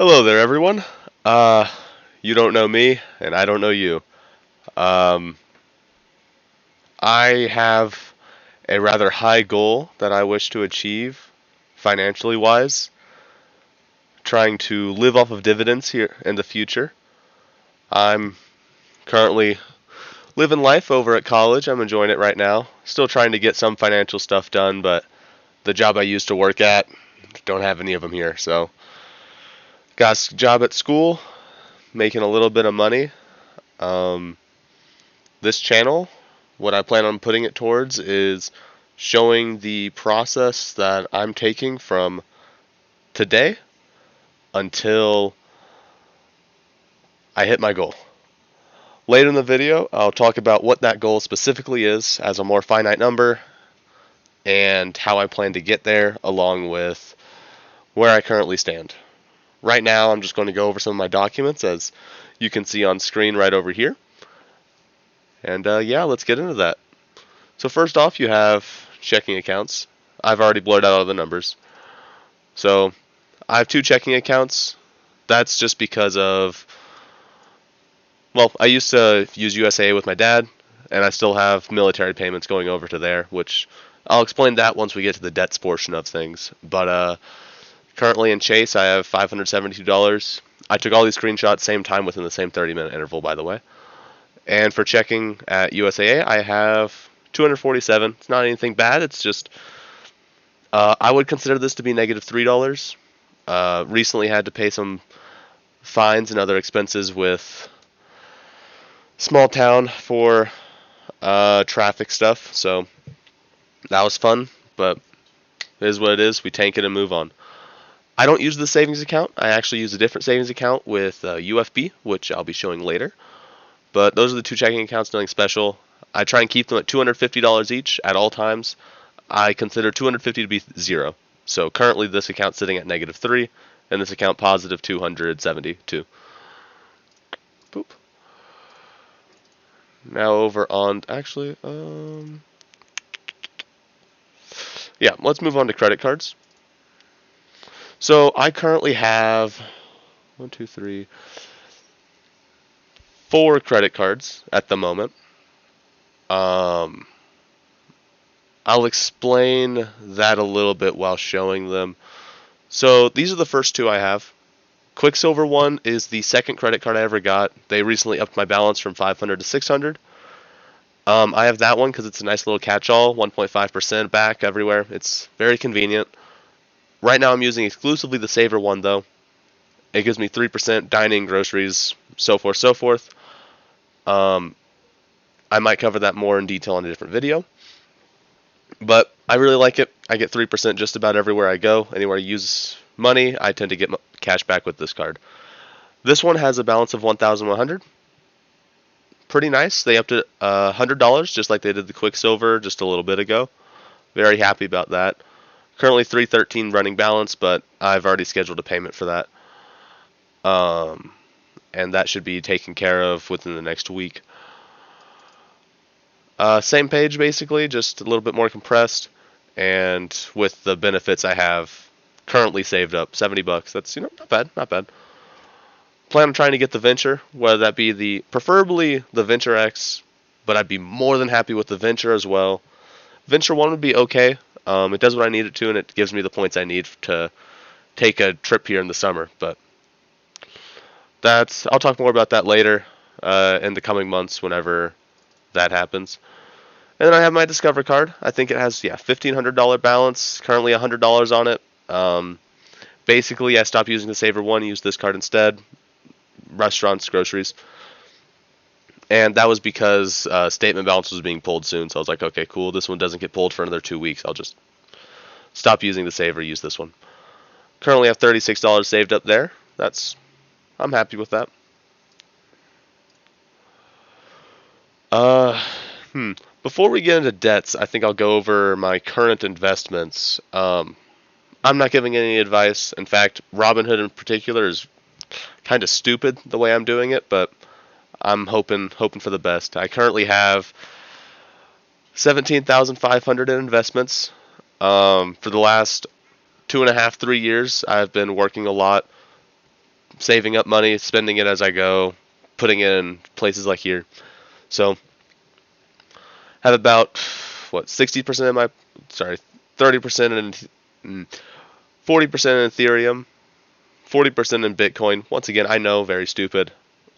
Hello there, everyone. Uh, you don't know me, and I don't know you. Um, I have a rather high goal that I wish to achieve, financially wise, trying to live off of dividends here in the future. I'm currently living life over at college. I'm enjoying it right now. Still trying to get some financial stuff done, but the job I used to work at, don't have any of them here. So, got a job at school, making a little bit of money. Um, this channel, what I plan on putting it towards is showing the process that I'm taking from today until I hit my goal. Later in the video, I'll talk about what that goal specifically is as a more finite number and how I plan to get there, along with where I currently stand. Right now, I'm just going to go over some of my documents, as you can see on screen right over here. And yeah, let's get into that. So first off, you have checking accounts. I've already blurred out all the numbers. So I have two checking accounts. That's just because of, well, I used to use USAA with my dad, and I still have military payments going over to there, which I'll explain that once we get to the debts portion of things. But currently in Chase, I have $572. I took all these screenshots same time within the same 30-minute interval, by the way. And for checking at USAA, I have 247. It's not anything bad. It's just I would consider this to be negative $3. Recently had to pay some fines and other expenses with small town for traffic stuff, so that was fun, but it is what it is. We tank it and move on. I don't use the savings account. I actually use a different savings account with UFB, which I'll be showing later. But those are the two checking accounts, nothing special. I try and keep them at $250 each at all times. I consider 250 to be zero. So currently this account's sitting at negative 3, and this account positive 272. Boop. Now over on, actually, yeah, let's move on to credit cards. So I currently have one, two, three, four credit cards at the moment. Um, I'll explain that a little bit while showing them. So these are the first two I have. Quicksilver one is the second credit card I ever got. They recently upped my balance from 500 to 600. I have that one because it's a nice little catch-all, 1.5% back everywhere. It's very convenient. Right now I'm using exclusively the Saver one though. It gives me 3% dining, groceries, so forth, so forth. I might cover that more in detail in a different video. But I really like it. I get 3% just about everywhere I go. Anywhere I use money, I tend to get cash back with this card. This one has a balance of 1,100. Pretty nice. They upped it $100 just like they did the Quicksilver just a little bit ago. Very happy about that. Currently 313 running balance, but I've already scheduled a payment for that. And that should be taken care of within the next week. Same page basically, just a little bit more compressed, and with the benefits I have currently saved up, $70. That's not bad, not bad. Plan on trying to get the Venture, whether that be preferably the Venture X, but I'd be more than happy with the Venture as well. Venture 1 would be okay. It does what I need it to, and it gives me the points I need to take a trip here in the summer. But I'll talk more about that later in the coming months whenever that happens. And then I have my Discover card. I think it has, yeah, $1,500 balance, currently $100 on it. Basically, I stopped using the Saver one, used this card instead. Restaurants, groceries. And that was because statement balance was being pulled soon, so I was like, okay, cool, this one doesn't get pulled for another 2 weeks. I'll just stop using the Saver, use this one. Currently have $36 saved up there. I'm happy with that. Before we get into debts, I think I'll go over my current investments. I'm not giving any advice. In fact, Robinhood in particular is kind of stupid the way I'm doing it, but I'm hoping for the best. I currently have 17,500 in investments. For the last 2.5, 3 years, I've been working a lot, saving up money, spending it as I go, putting it in places like here. So have about 60% of my 30% in 40% in Ethereum, 40% in Bitcoin. Once again, I know, very stupid.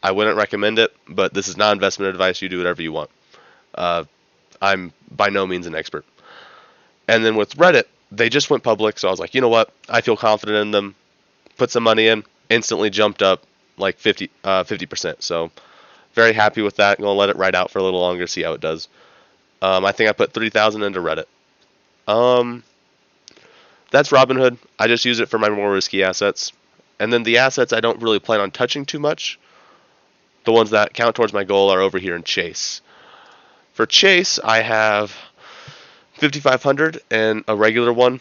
I wouldn't recommend it, but this is not investment advice. You do whatever you want. I'm by no means an expert. And then with Reddit, they just went public, so I was like, you know what? I feel confident in them. Put some money in, instantly jumped up like 50%. So very happy with that. I'm gonna let it ride out for a little longer, see how it does. I think I put 3,000 into Reddit. That's Robinhood. I just use it for my more risky assets. And then the assets I don't really plan on touching too much, the ones that count towards my goal, are over here in Chase. For Chase, I have 5,500 and a regular one.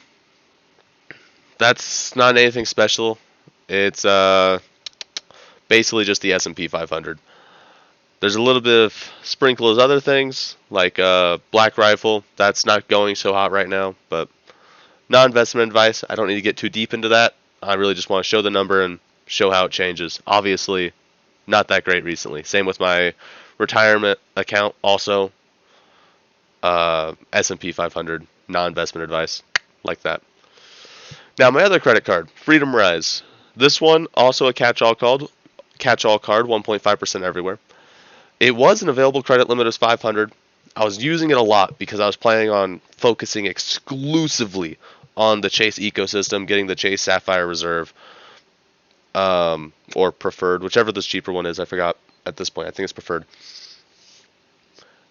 That's not anything special. It's basically just the S&P 500. There's a little bit of sprinkle of other things, like Black Rifle. That's not going so hot right now, but not investment advice. I don't need to get too deep into that. I really just want to show the number and show how it changes. Obviously, not that great recently. Same with my retirement account, also S&P 500, non-investment advice, like that. Now, my other credit card, Freedom Rise. This one, also a catch-all card, 1.5% everywhere. It was an available credit limit of 500. I was using it a lot because I was planning on focusing exclusively on the Chase ecosystem, getting the Chase Sapphire Reserve, or Preferred, whichever this cheaper one is. I forgot at this point. I think it's Preferred.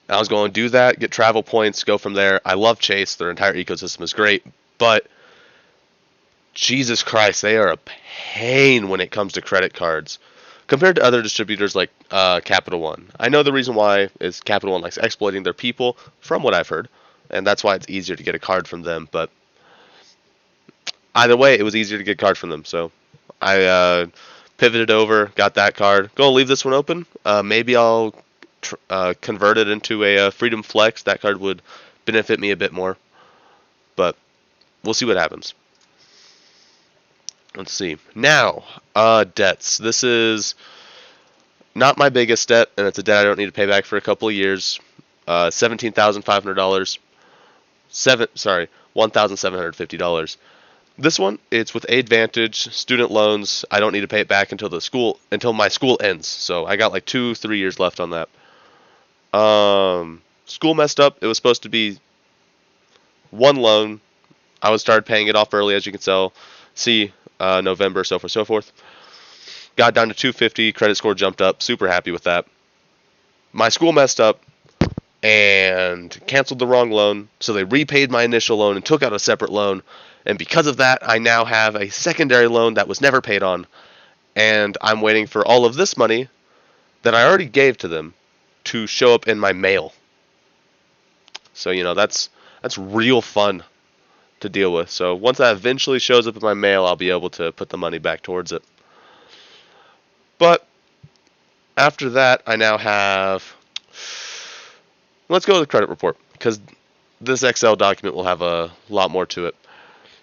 I was going to do that, get travel points, go from there. I love Chase. Their entire ecosystem is great, but Jesus Christ, they are a pain when it comes to credit cards compared to other distributors like Capital One. I know the reason why is Capital One likes exploiting their people, from what I've heard, and that's why it's easier to get a card from them. But either way, it was easier to get a card from them, so I pivoted over, got that card. Gonna leave this one open. Maybe I'll convert it into a Freedom Flex. That card would benefit me a bit more, but we'll see what happens. Let's see. Now, debts. This is not my biggest debt, and it's a debt I don't need to pay back for a couple of years. $17,500. $1,750. This one, it's with Advantage student loans. I don't need to pay it back until my school ends. So I got like 2-3 years left on that. School messed up. It was supposed to be one loan. I was started paying it off early, as you can see. November, so forth. Got down to 250. Credit score jumped up. Super happy with that. My school messed up and canceled the wrong loan, so they repaid my initial loan and took out a separate loan. And because of that, I now have a secondary loan that was never paid on, and I'm waiting for all of this money that I already gave to them to show up in my mail. So, that's real fun to deal with. So once that eventually shows up in my mail, I'll be able to put the money back towards it. But after that, I now have... Let's go to the credit report, because this Excel document will have a lot more to it.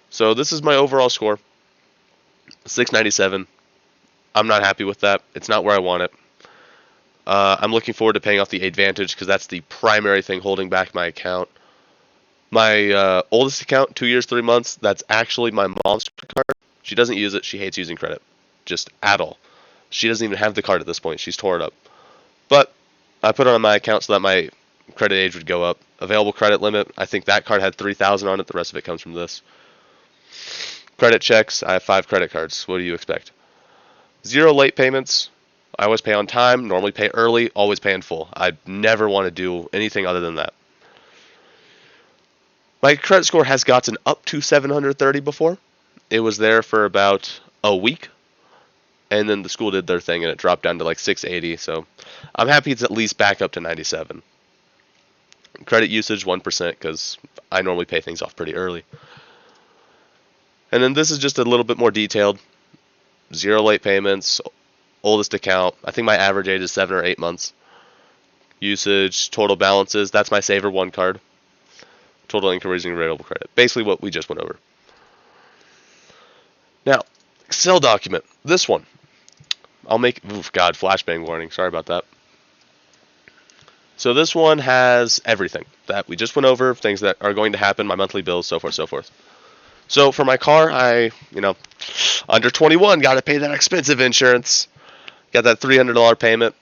So this is my overall score, 697. I'm not happy with that. It's not where I want it. I'm looking forward to paying off the Advantage, because that's the primary thing holding back my account. My oldest account, 2 years, 3 months, that's actually my mom's card. She doesn't use it. She hates using credit, just at all. She doesn't even have the card at this point. She's tore it up. But I put it on my account so that my credit age would go up. Available credit limit, I think that card had 3,000 on it. The rest of it comes from this. Credit checks, I have 5 credit cards. What do you expect? 0 late payments. I always pay on time, normally pay early, always pay in full. I never want to do anything other than that. My credit score has gotten up to 730 before. It was there for about a week, and then the school did their thing and it dropped down to like 680. So I'm happy it's at least back up to 97. Credit usage 1%, because I normally pay things off pretty early. And then this is just a little bit more detailed. 0 late payments, oldest account. I think my average age is 7 or 8 months. Usage, total balances. That's my Saver 1 card. Total income raising available credit. Basically what we just went over. Now, Excel document. This one. I'll make, oof, God, flashbang warning. Sorry about that. So this one has everything that we just went over, things that are going to happen, my monthly bills, so forth, so forth. So for my car, under 21, got to pay that expensive insurance. Got that $300 payment.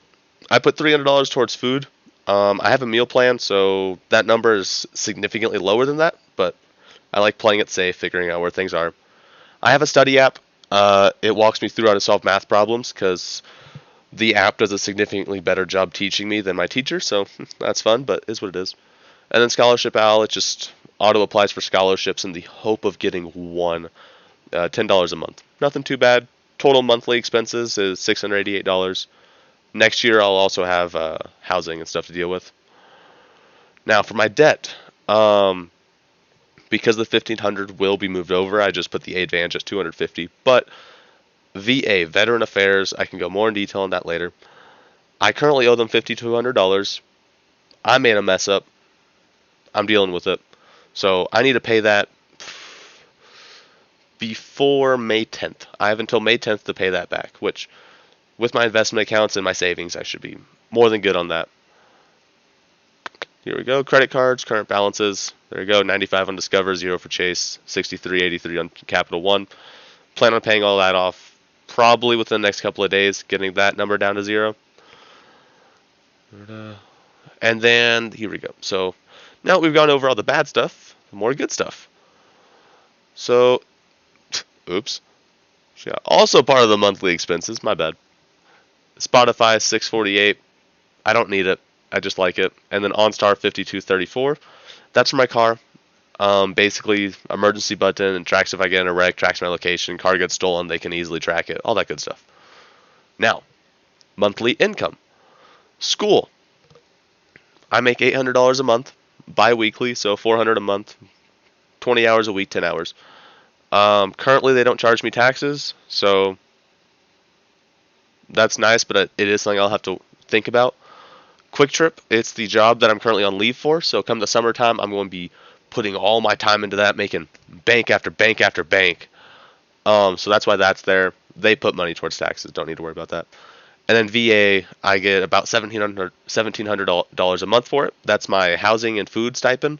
I put $300 towards food. I have a meal plan, so that number is significantly lower than that, but I like playing it safe, figuring out where things are. I have a study app. It walks me through how to solve math problems because the app does a significantly better job teaching me than my teacher, so that's fun, but it is what it is. And then Scholarship Owl, it just auto applies for scholarships in the hope of getting one. $10 a month. Nothing too bad. Total monthly expenses is $688. Next year, I'll also have housing and stuff to deal with. Now, for my debt, because the 1500 will be moved over, I just put the Advantage at 250. But VA, Veteran Affairs, I can go more in detail on that later. I currently owe them $5,200. I made a mess up. I'm dealing with it. So I need to pay that before May 10th. I have until May 10th to pay that back, which with my investment accounts and my savings, I should be more than good on that. Here we go. Credit cards, current balances. There we go. 95 on Discover, 0 for Chase, 63.83 on Capital One. Plan on paying all that off probably within the next couple of days, getting that number down to 0. And then here we go. So now we've gone over all the bad stuff, the more good stuff. So, oops. Yeah, also part of the monthly expenses. My bad. Spotify $648. I don't need it. I just like it. And then OnStar $52.34. That's for my car. Basically, emergency button and tracks if I get in a wreck, tracks my location, car gets stolen, they can easily track it, all that good stuff. Now, monthly income. School. I make $800 a month, bi-weekly, so $400 a month, 20 hours a week, 10 hours. Currently, they don't charge me taxes, so that's nice, but it is something I'll have to think about. Quick Trip, it's the job that I'm currently on leave for, so come the summertime, I'm going to be putting all my time into that, making bank after bank after bank. So that's why that's there. They put money towards taxes, don't need to worry about that. And then VA, I get about $1,700 a month for it. That's my housing and food stipend.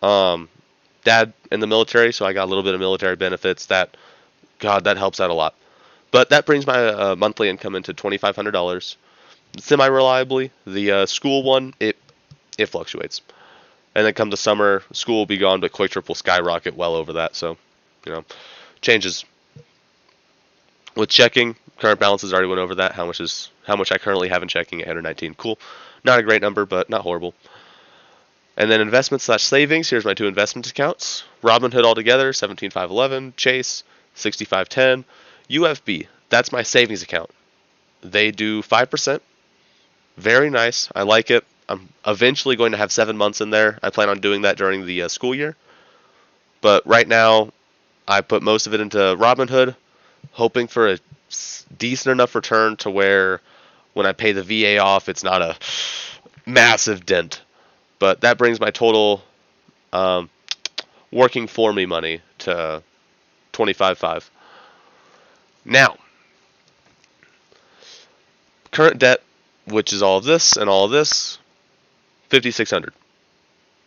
Dad in the military, so I got a little bit of military benefits. That helps out a lot. But that brings my monthly income into $2,500. Semi-reliably. The school one, it fluctuates. And then come the summer, school will be gone, but Quick Trip will skyrocket well over that. So, changes. With checking, current balances already went over that. How much I currently have in checking at 119. Cool. Not a great number, but not horrible. And then investment/savings. Here's my 2 investment accounts. Robinhood altogether, 17,511. Chase, 6510. UFB. That's my savings account. They do 5%. Very nice. I like it. I'm eventually going to have 7 months in there. I plan on doing that during the school year. But right now, I put most of it into Robinhood, hoping for a decent enough return to where when I pay the VA off, it's not a massive dent. But that brings my total working for me money to $25,500. Now, current debt, which is all of this and all of this, $5,600.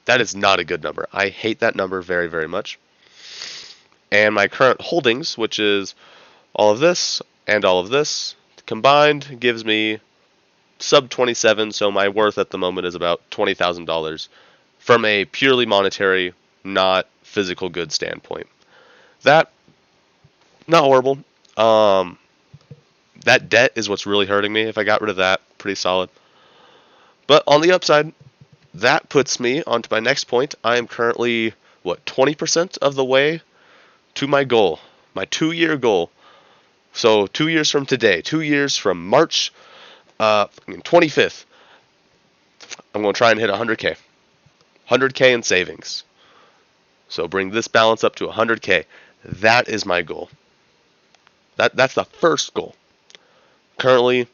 That is not a good number. I hate that number very, very much. And my current holdings, which is all of this and all of this, combined gives me sub 27, so my worth at the moment is about $20,000 from a purely monetary, not physical good standpoint. That, not horrible. That debt is what's really hurting me. If I got rid of that, pretty solid. But on the upside, that puts me onto my next point. I am currently, 20% of the way to my goal, my 2-year goal. So 2 years from today, 2 years from March 25th, I'm going to try and hit 100K. 100K in savings. So bring this balance up to 100K. That is my goal. That's the first goal. Currently,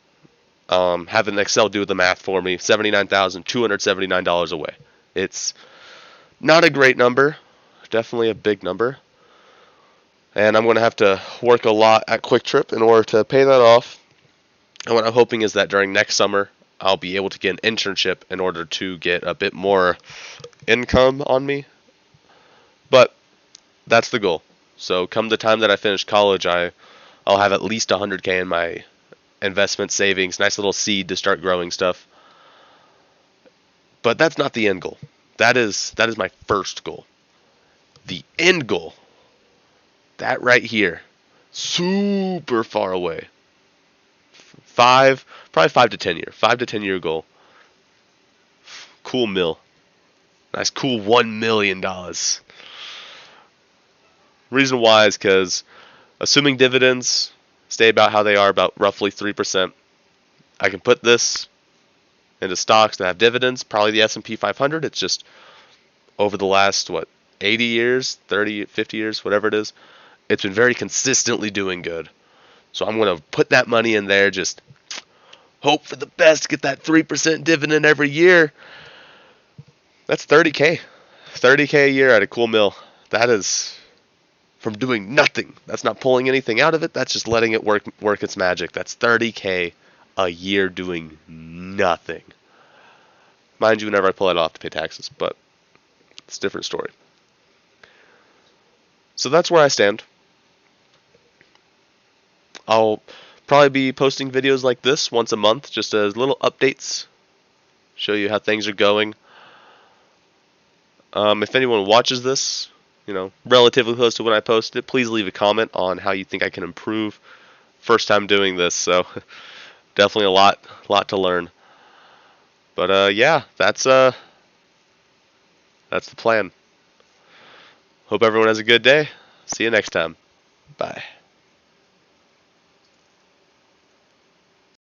having Excel do the math for me, $79,279 away. It's not a great number, definitely a big number. And I'm going to have to work a lot at Quick Trip in order to pay that off. And what I'm hoping is that during next summer, I'll be able to get an internship in order to get a bit more income on me. But that's the goal. So come the time that I finish college, I'll have at least 100K in my investment savings, nice little seed to start growing stuff. But that's not the end goal. That is my first goal. The end goal, that right here, super far away. Probably 5 to 10 year, 5 to 10 year goal. Cool mill, nice cool $1 million. Reason why is because assuming dividends stay about how they are, about roughly 3%, I can put this into stocks that have dividends, probably the S&P 500. It's just over the last, 80 years, 30, 50 years, whatever it is, it's been very consistently doing good. So I'm going to put that money in there, just hope for the best, get that 3% dividend every year. That's 30K. 30K a year at a cool mill. That is from doing nothing. That's not pulling anything out of it. That's just letting it work its magic. That's 30K a year doing nothing. Mind you, whenever I pull it off to pay taxes, but it's a different story. So that's where I stand. I'll probably be posting videos like this once a month, just as little updates, show you how things are going. If anyone watches this, relatively close to when I post it, please leave a comment on how you think I can improve. First time doing this, so definitely a lot to learn. But yeah, that's the plan. Hope everyone has a good day. See you next time. Bye.